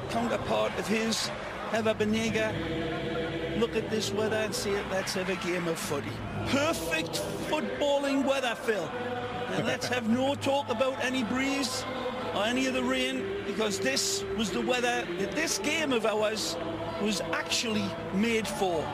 counterpart of his, Ever Banega. Look at this weather and see it. Let's have a game of footy. Perfect footballing weather, Phil. And let's have no talk about any breeze or any of the rain, because this was the weather that this game of ours was actually made for.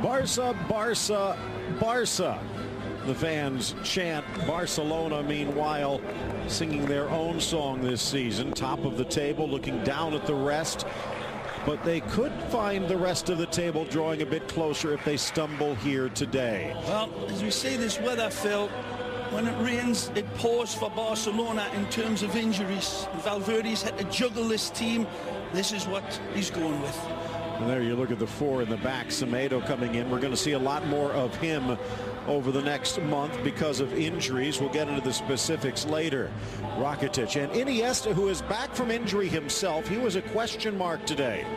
Barca, Barca, Barca. The fans chant. Barcelona, meanwhile, singing their own song this season. Top of the table, looking down at the rest. But they could find the rest of the table drawing a bit closer if they stumble here today. Well, as we say, this weather, Phil, when it rains, it pours for Barcelona in terms of injuries. Valverde's had to juggle this team. This is what he's going with. And there you look at the four in the back. Semedo coming in. We're going to see a lot more of him over the next month because of injuries. We'll get into the specifics later. Rakitic and Iniesta, who is back from injury himself. He was a question mark today.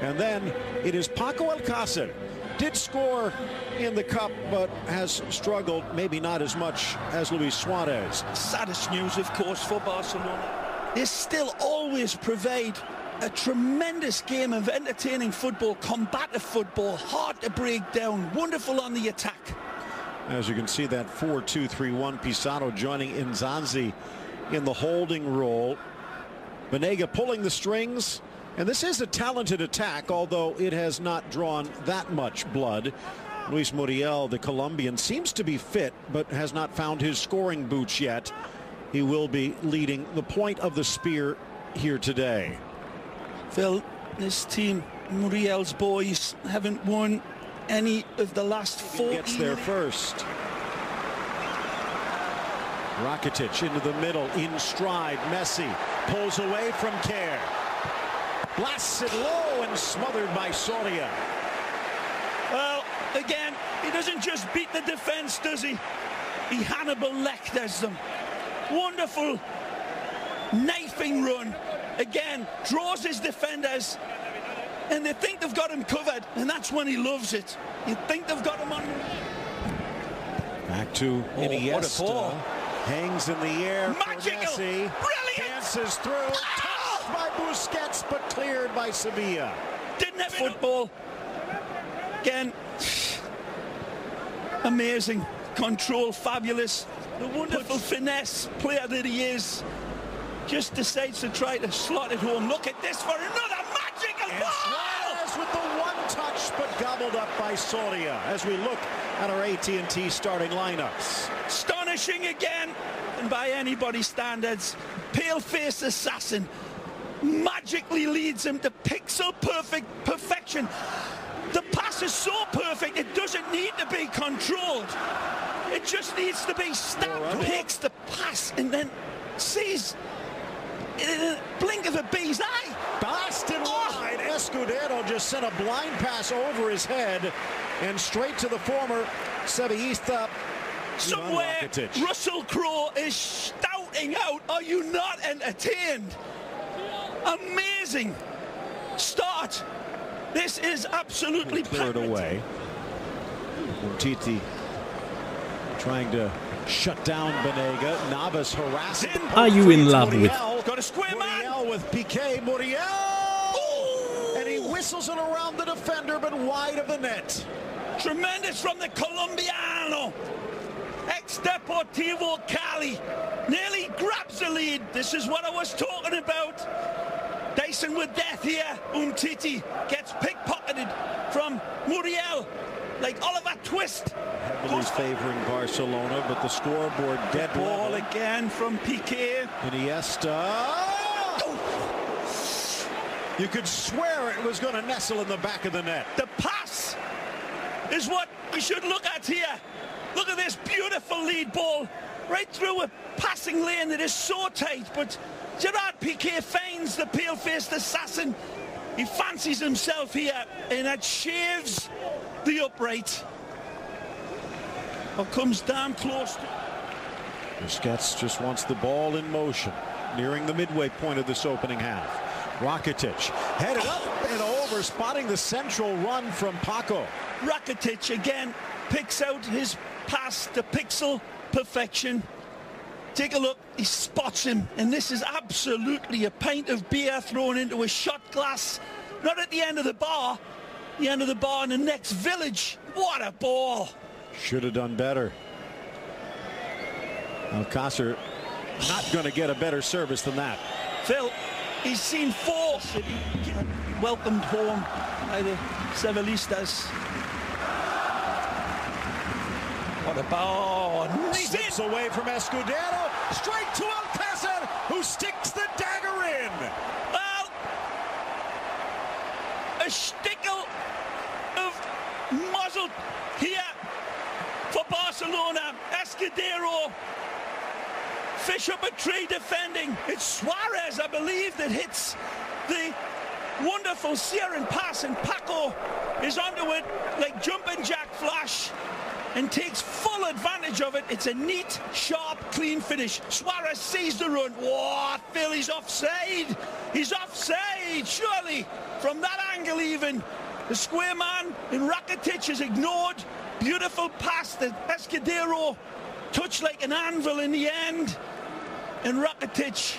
And then it is Paco Alcácer. Did score in the cup, but has struggled, maybe not as much as Luis Suarez. Saddest news, of course, for Barcelona. They still always provide a tremendous game of entertaining football, combative football, hard to break down, wonderful on the attack. As you can see, that 4-2-3-1, Pizarro joining Nzanzi in the holding role. Banega pulling the strings, and this is a talented attack, although it has not drawn that much blood. Luis Muriel, the Colombian, seems to be fit, but has not found his scoring boots yet. He will be leading the point of the spear here today. Phil, this team, Muriel's boys, haven't won any of the last 4. Gets there first. Rakitic into the middle, in stride. Messi pulls away from Kerr. Blasts it low and smothered by Soria. Well, again, he doesn't just beat the defense, does he? He Hannibal Lecters them. Wonderful knifing run. Again, draws his defenders, and they think they've got him covered, and that's when he loves it. You think they've got him on. Back to Iniesta. Hangs in the air. Magical! Brilliant! Dances through. Touched by Busquets, but cleared by Sevilla. Didn't have football. Again, amazing. Control, fabulous. The wonderful finesse player that he is. Just decides to try to slot it home. Look at this for another magical ball! Suarez with the one touch, but gobbled up by Soria as we look at our AT&T starting lineups. Astonishing again, and by anybody's standards, pale-faced assassin magically leads him to pixel-perfect perfection. The pass is so perfect, it doesn't need to be controlled. It just needs to be stabbed. Takes the pass and then sees in a blink of a bee's eye. Blasted wide. Escudero just sent a blind pass over his head and straight to the former Sevillista. Somewhere Russell Crowe is shouting out, "Are you not entertained?" Amazing start. This is absolutely cleared away. Titi trying to shut down Banega. Navas harassing. Are you in love with? Got a square man with Piqué. Muriel, and he whistles it around the defender, but wide of the net. Tremendous from the Colombiano. Ex-Deportivo Cali nearly grabs the lead. This is what I was talking about. Dyson with death here. Titi gets pickpocketed from Muriel like Oliver Twist. Heavily favoring Barcelona, but the scoreboard dead ball level. again from Piqué. Iniesta. You could swear it was going to nestle in the back of the net. The pass is what we should look at here. Look at this beautiful lead ball right through a passing lane that is so tight, but Gerard Piqué feigns the pale-faced assassin. He fancies himself here, and that shaves the upright. or comes damn close to. Busquets just wants the ball in motion, nearing the midway point of this opening half. Rakitic headed up and over, spotting the central run from Paco. Rakitic again picks out his pass to pixel perfection. Take a look, he spots him, and this is absolutely a pint of beer thrown into a shot glass. Not at the end of the bar, the end of the bar in the next village. What a ball. Should have done better. Alcácer not going to get a better service than that. Phil, he's seen four. Welcomed home by the Sevillistas. What a ball. Slips away from Escudero, straight to Alcácer, who sticks the dagger in. Well, a stickle of muzzle here for Barcelona. Escudero, fish up a tree defending. It's Suarez, I believe, that hits the wonderful searing pass, and Paco is onto it like jumping jack flash and takes full advantage of it. It's a neat, sharp, clean finish. Suarez sees the run. Whoa, Phil, he's offside. He's offside, surely. From that angle even. The square man in Rakitic is ignored. Beautiful pass that Escudero touched like an anvil in the end. And Rakitic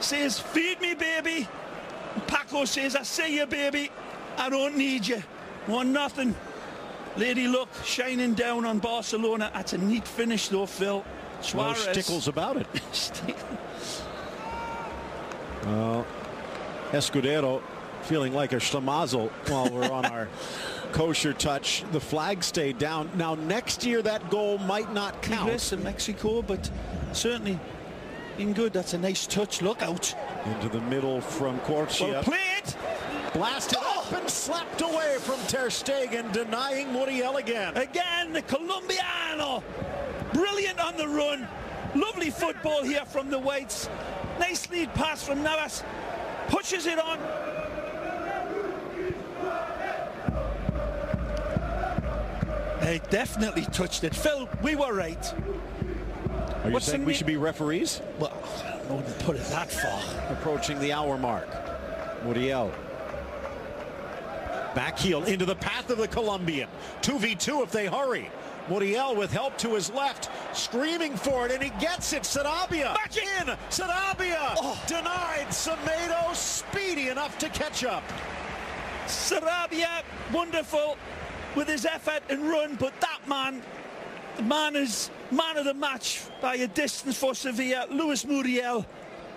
says, feed me, baby. And Paco says, I see you, baby. I don't need you. 1-0. Lady luck shining down on Barcelona. That's a neat finish though, Phil. Suarez. No stickles about it. Well, Escudero feeling like a schlemazel while we're on our kosher touch. The flag stayed down. Now next year that goal might not count. In Mexico, but certainly been good. That's a nice touch. Look out. Into the middle from Corsia. Well played. Blasted up and slapped away from Ter Stegen, denying Muriel again. Again, the Colombiano. Brilliant on the run. Lovely football here from the Whites. Nice lead pass from Navas. Pushes it on. They definitely touched it. Phil, we were right. Are you saying we should be referees? Well, I wouldn't put it that far. Approaching the hour mark. Muriel. Back heel into the path of the Colombian. 2v2 if they hurry. Muriel with help to his left, screaming for it, and he gets it. Sarabia in. Sarabia denied. Semedo speedy enough to catch up. Sarabia, wonderful with his effort and run, but that man, the man is man of the match by a distance for Sevilla. Luis Muriel,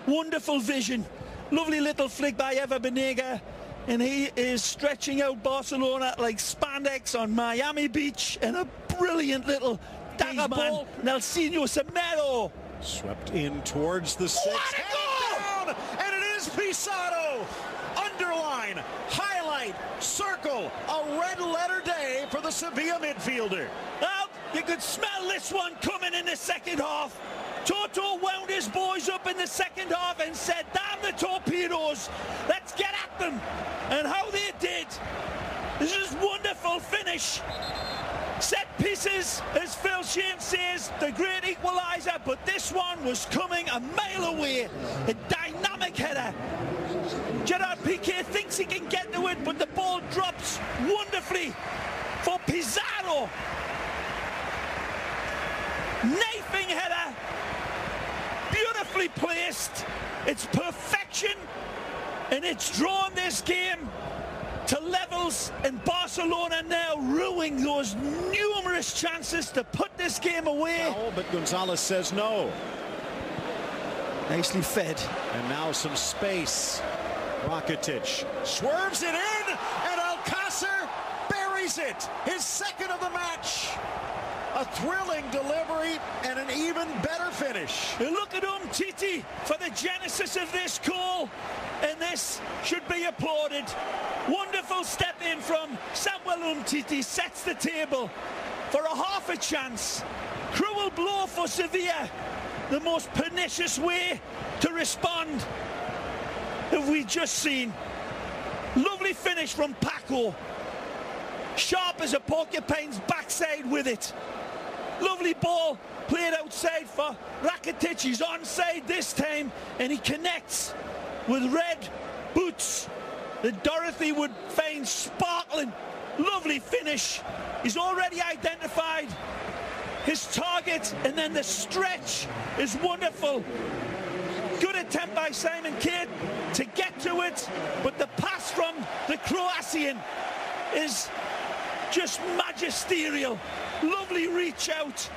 wonderful vision. Lovely little flick by Eva Banega. And he is stretching out Barcelona like spandex on Miami Beach, and a brilliant little dagger ball. Nelsinho Semedo. Swept in towards the six. What a goal! Down, and it is Pizarro. Underline, highlight, circle, a red letter day for the Sevilla midfielder. Well, you could smell this one coming in the second half. Toto wound his boys up in the second half and said, damn the torpedoes, let's get at them. And how they did. This is wonderful finish. Set pieces, as Phil Shane says, the great equaliser, but this one was coming a mile away. A dynamic header. Gerard Piqué thinks he can get to it, but the ball drops wonderfully for Pizarro. Knifing header. Beautifully placed. It's perfection, and it's drawn this game to levels, and Barcelona now ruining those numerous chances to put this game away. But Gonzalez says no. Nicely fed. And now some space. Rakitic swerves it in, and Alcácer buries it. His second of the match. A thrilling delivery and an even better finish. Look at Titi for the genesis of this goal, and this should be applauded. Wonderful step in from Samuel Titi, sets the table for a half a chance. Cruel blow for Sevilla, the most pernicious way to respond have we just seen. Lovely finish from Paco, sharp as a porcupine's backside with it. Lovely ball played outside for Rakitic. He's onside this time, and he connects with red boots that Dorothy would find sparkling. Lovely finish. He's already identified his target, and then the stretch is wonderful. Good attempt by Simon Kidd to get to it, but the pass from the Croatian is just magisterial. Lovely reach out.